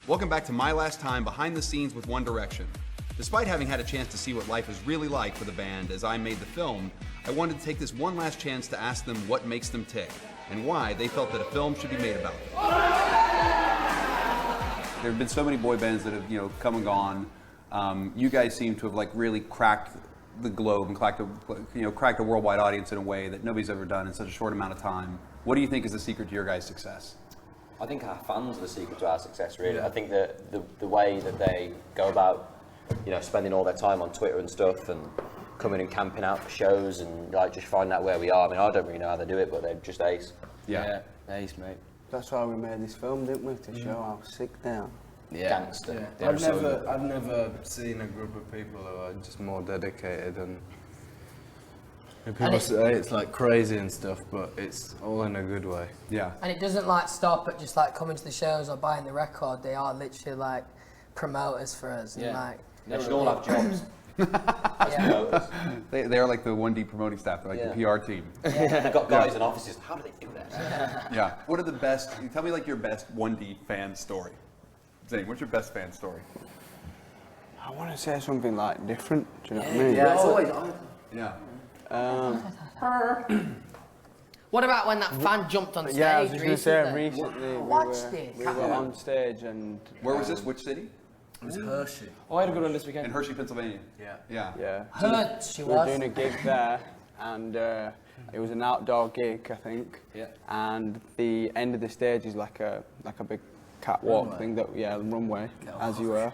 Welcome back to my last time behind the scenes with One Direction. Despite having had a chance to see what life is really like for the band as I made the film, I wanted to take this one last chance to ask them what makes them tick and why they felt that a film should be made about them. There have been so many boy bands that have, come and gone. You guys seem to have really cracked the globe and cracked a worldwide audience in a way that nobody's ever done in such a short amount of time. What do you think is the secret to your guys' success? I think our fans are the secret to our success, really. I think that the way that they go about, spending all their time on Twitter and stuff and coming and camping out for shows and just finding out where we are. I mean, I don't really know how they do it, but they're just ace. Yeah, ace, mate. That's why we made this film, didn't we? To show how sick they are. Yeah. Gangster. Yeah. I've never seen a group of people who are just more dedicated and people say it's crazy and stuff, but it's all in a good way. Yeah. And it doesn't stop at just coming to the shows or buying the record. They are literally promoters for us. Yeah. And, they should all have jobs. They're like the 1D promoting staff, they're the PR team. Yeah. They've got guys in offices. How do they do that? Yeah. What are the best? Tell me your best 1D fan story. Zane, what's your best fan story? I want to say something different. Do you know what I mean? Yeah, it's always. Yeah. what about when that fan jumped on stage? Yeah, I was just going to say recently? recently I watched it. we were on stage and... Where was this? Which city? It was Hershey. Oh, I had a good one this weekend. In Hershey, Pennsylvania. Yeah. Yeah. Yeah. She We were was. doing a gig there and it was an outdoor gig, I think. Yeah. And the end of the stage is like a big catwalk thing runway, as you were.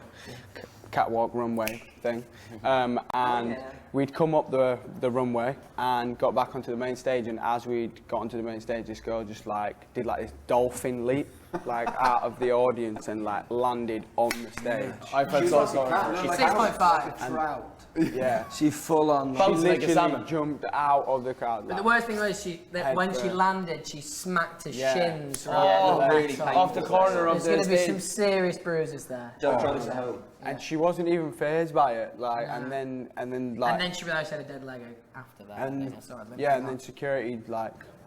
Catwalk, runway thing. And we'd come up the runway and got back onto the main stage, and as we'd got onto the main stage, this girl just did this dolphin leap out of the audience and landed on the stage. I felt so sorry. She's 6.5. Trout. Yeah. She full on. She literally jumped out of the crowd. But the worst thing was when she landed, she smacked her shins. Really off the corner of There's the going to be stage. some serious bruises there. Don't try this at home. And she wasn't even fazed by it, and then And then she realised she had a dead leg after that. and then security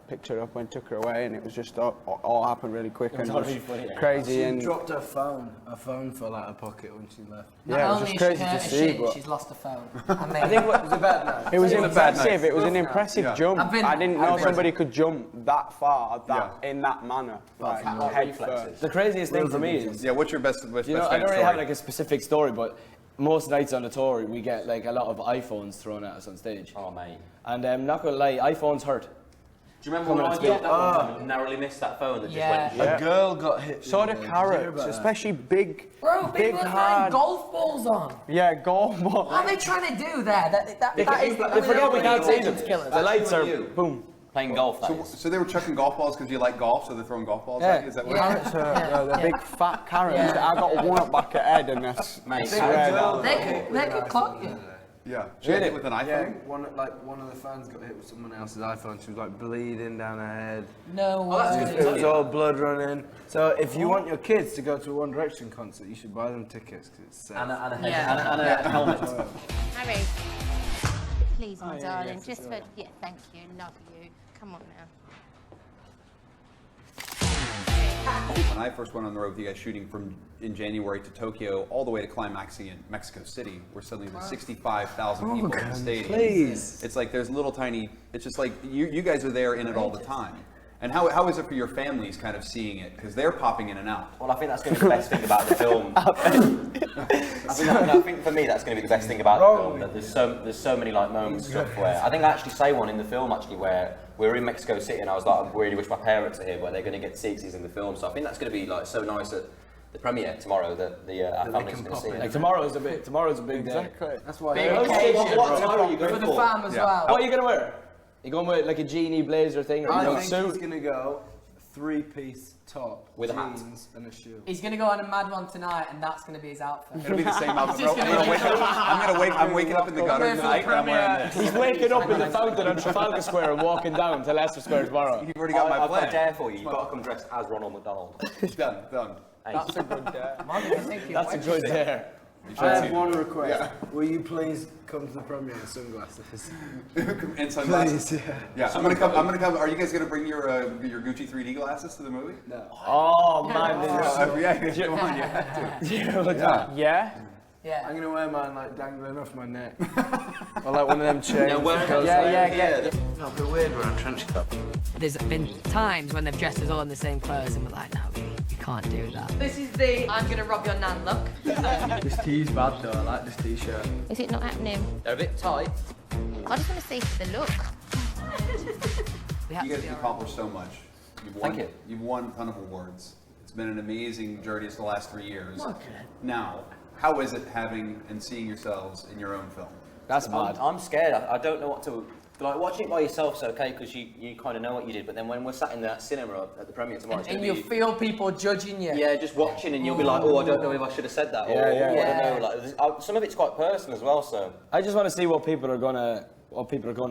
picked her up and took her away, and it was just all happened really quick and really funny. crazy. She And dropped her phone. Her phone fell out of her pocket when she left. Not yeah, it was only just crazy is she to hurt see, shit, but she's lost her phone. I think what was a bad night. it was It was a bad impressive. night. It was an impressive jump. I've been- I didn't know I've been- somebody could jump that far in that manner, head reflexes. first. The craziest thing for me is, Yeah, what's your best I fan don't really story? have a specific story, but most nights on the tour we get a lot of iPhones thrown at us on stage. Oh, mate. And I'm not gonna lie, iPhones hurt. Do you remember when I dropped that one and narrowly missed that phone that just went... A girl got hit. So do carrots, especially big, Bro, big people are throwing hard. golf balls on. Yeah, golf ball. What are they trying to do there? That is They forget we can't see them. killers. The lights are boom. Playing golf, that is. So they were chucking golf balls because you like golf, so they're throwing golf balls at you? Is that what Carrots are the big fat carrots. I got one up back at head, and that's Mate, They could clock you. Yeah. She hit it with an iPhone? Yeah, one of the fans got hit with someone else's iPhone. She was bleeding down her head. No It was all blood running. So if you want your kids to go to a One Direction concert, you should buy them tickets because it's safe. and a helmet. Harry, please, my darling, just for thank you, love you. Come on now. When I first went on the road with you guys shooting in January to Tokyo all the way to Climax in Mexico City, where suddenly there's 65,000 people in the stadium. Please. It's there's little tiny, it's just you guys are there in it all the time. And how is it for your families kind of seeing it? Because they're popping in and out. Well, I think that's going to be the best thing about the film. I think for me that's going to be the best thing about the film. That there's so many moments and stuff where I think I actually say one in the film where we're in Mexico City and I was I really wish my parents are here, where they're going to get seats in the film. So I think that's going to be so nice at the premiere tomorrow that our family's going to see it. Tomorrow's a big day. exactly. That's why. What time are you going For the for? fam as well. What are you gonna wear? You going with a genie blazer thing or I a think suit? he's gonna go 3-piece top With a hat. jeans and a shoe. He's going to go on a mad one tonight, and that's going to be his outfit. It'll be the same outfit. I'm waking up in the gutter tonight and I'm wearing this. He's waking up in the fountain on Trafalgar Square and walking down to Leicester Square tomorrow. You've already got my I've got a plan. dare for you. You've got to come dressed as Ronald McDonald. Done. That's a good day. That's a good dare. I have one request. Yeah. Will you please come to the premiere in sunglasses? And sunglasses. Please, yeah. I'm gonna come. Are you guys gonna bring your Gucci 3D glasses to the movie? No. Oh man, Yeah, come on, you have to. Yeah? Yeah. I'm gonna wear mine like dangling off my neck. Or like one of them chains. Yeah. No, a bit weird wearing a trench coat. There's been times when they've dressed us all in the same clothes and we're like, no, we can't do that. This is the I'm gonna rob your nan look. This tee's bad though, I like this t-shirt. Is it not happening? They're a bit tight. I just want to see the look. You guys have accomplished so much. Thank you. You've won a ton of awards. It's been an amazing journey for the last 3 years. Okay. Now, how is it having and seeing yourselves in your own film? That's mad. I'm scared. I don't know what to. Like, watching it by yourself's okay because you kind of know what you did, but then when we're sat in that cinema at the premiere tomorrow, it's And gonna you be, feel people judging you. yeah, just watching and you'll be like, oh, I don't know if I should have said that. Or, I don't know. Like, some of it's quite personal as well. So I just want to see what people are gonna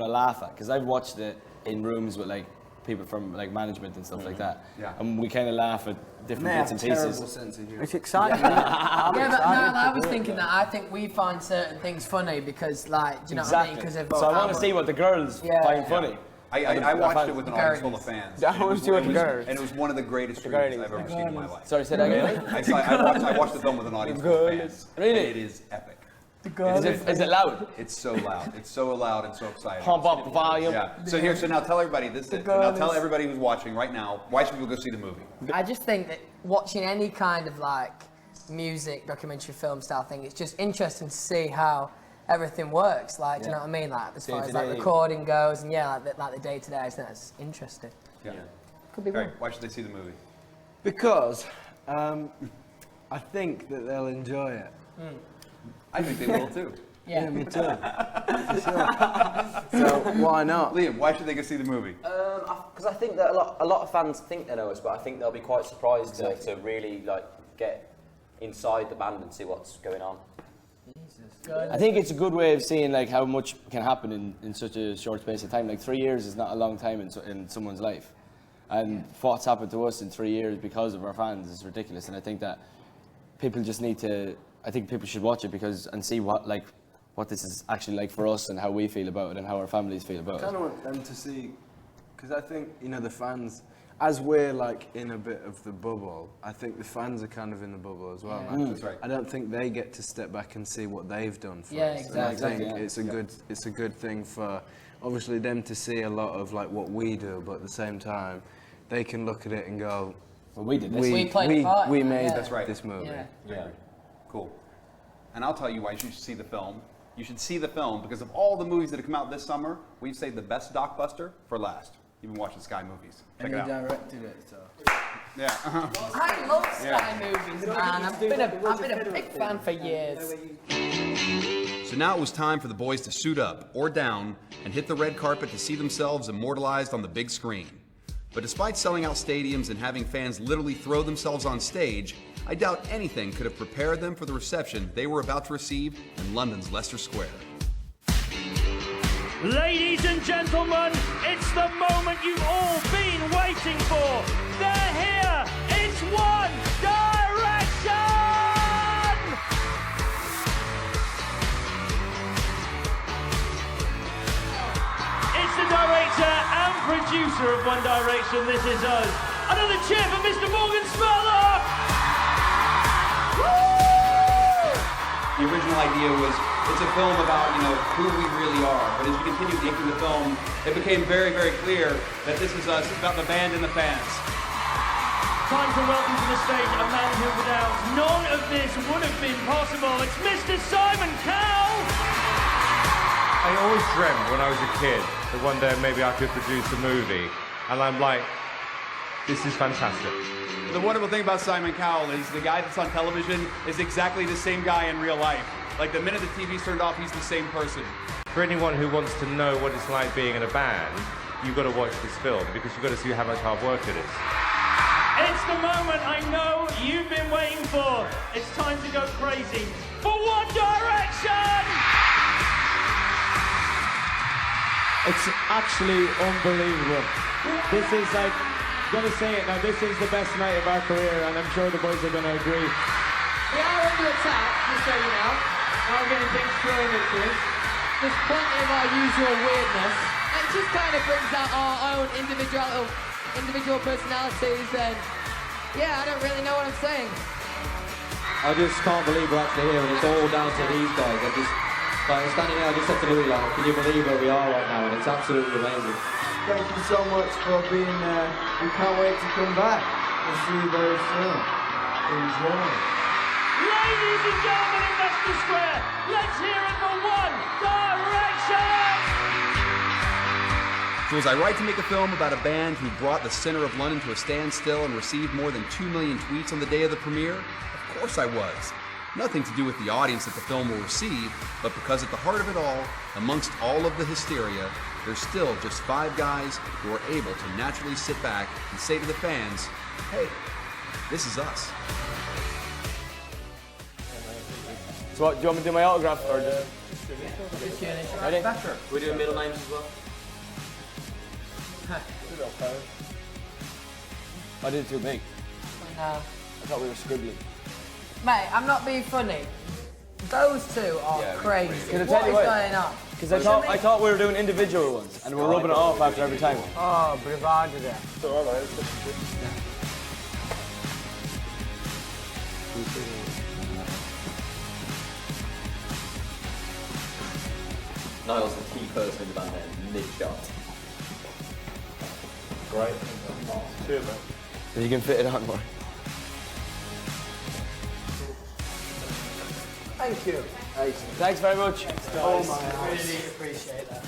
laugh at, because I've watched it in rooms with like people from like management and stuff like that, and we kind of laugh at different bits and pieces. Sense of humor. It's exciting. Yeah, but no, I was thinking that I think we find certain things funny because, like, do you know what I mean? Because So I want to see what the girls find funny. I watched it with an audience full of fans. I want to see what the girls. And it was one of the greatest screenings I've ever seen in my life. Sorry, say that again. I watched the film with an audience full of fans. Really? And it is epic. Is it loud? It's so loud. It's so loud and so exciting. Pump up the volume. Yeah. So now tell everybody this. Now tell everybody who's watching right now why should people go see the movie? I just think that watching any kind of like music, documentary, film style thing, it's just interesting to see how everything works. Like, do you know what I mean? Like as far as like recording goes, and like the day to day. I think that's interesting. Yeah. Could be Okay. one. Why should they see the movie? Because I think that they'll enjoy it. I think they will too. Yeah, me too. For sure. So why not? Liam, why should they go see the movie? Because I think that a lot of fans think they know us, but I think they'll be quite surprised to really like get inside the band and see what's going on. I think it's a good way of seeing like how much can happen in such a short space of time. Like 3 years is not a long time in someone's life, and what's happened to us in 3 years because of our fans is ridiculous. And I think that people just need to. I think people should watch it and see what this is actually like for us and how we feel about it and how our families feel about it. I kind of want them to see, because I think, the fans, as we're like in a bit of the bubble, I think the fans are kind of in the bubble as well. Yeah. That's right. I don't think they get to step back and see what they've done for us. exactly. And I think it's a good thing for obviously them to see a lot of like what we do, but at the same time, they can look at it and go, well, we did this. We played a part. We made That's right. this movie. Yeah. Cool. And I'll tell you why you should see the film. You should see the film because of all the movies that have come out this summer, we've saved the best blockbuster for last. You've been watching Sky movies. Check it out. Directed it, so. Yeah. I love Sky movies, man. I've been a big fan for years. So now it was time for the boys to suit up or down and hit the red carpet to see themselves immortalized on the big screen. But despite selling out stadiums and having fans literally throw themselves on stage, I doubt anything could have prepared them for the reception they were about to receive in London's Leicester Square. Ladies and gentlemen, it's the moment you've all been waiting for. They're here. It's One Direction! It's the director and producer of One Direction. This is us. Another cheer for Mr. Morgan Spurlock! The original idea was, it's a film about, who we really are. But as we continued making the film, it became very, very clear that this is us. It's about the band and the fans. Time to welcome to the stage a man who without none of this would have been possible. It's Mr. Simon Cowell! I always dreamt when I was a kid that one day maybe I could produce a movie. And I'm like, this is fantastic. The wonderful thing about Simon Cowell is the guy that's on television is exactly the same guy in real life. Like the minute the TV's turned off, he's the same person. For anyone who wants to know what it's like being in a band, you've got to watch this film because you've got to see how much hard work it is. It's the moment I know you've been waiting for. It's time to go crazy for One Direction! It's actually unbelievable. This is like, I'm gonna say it now, this is the best night of our career, and I'm sure the boys are gonna agree. We are under attack, just so you know. I'm getting things thrown at us. There's plenty of our usual weirdness. It just kind of brings out our own individual personalities, and yeah, I don't really know what I'm saying. I just can't believe we're actually here, and it's all down to these guys. I'm standing here, I just said to Louis, like, can you believe where we are right now? And it's absolutely amazing. Thank you so much for being there. We can't wait to come back and see you very soon. Enjoy. Ladies and gentlemen in Leicester Square, let's hear it for One Direction! So was I right to make a film about a band who brought the center of London to a standstill and received more than 2 million tweets on the day of the premiere? Of course I was. Nothing to do with the audience that the film will receive, but because at the heart of it all, amongst all of the hysteria, there's still just 5 guys who are able to naturally sit back and say to the fans, hey, this is us. So what, do you want me to do my autograph or just... Ready? We're doing middle names as well. I did it too big. No. I thought we were scribbling. Mate, I'm not being funny. Those two are crazy. Can I What tell you is what? going on? Because I thought we were doing individual ones, and we're rubbing it off after every time. Oh, bravado there. Niall's the key person in the band there, mid-shot. Great. Cheers, man. You can fit it on more. Thank you. Thanks very much. Oh my, I really appreciate that.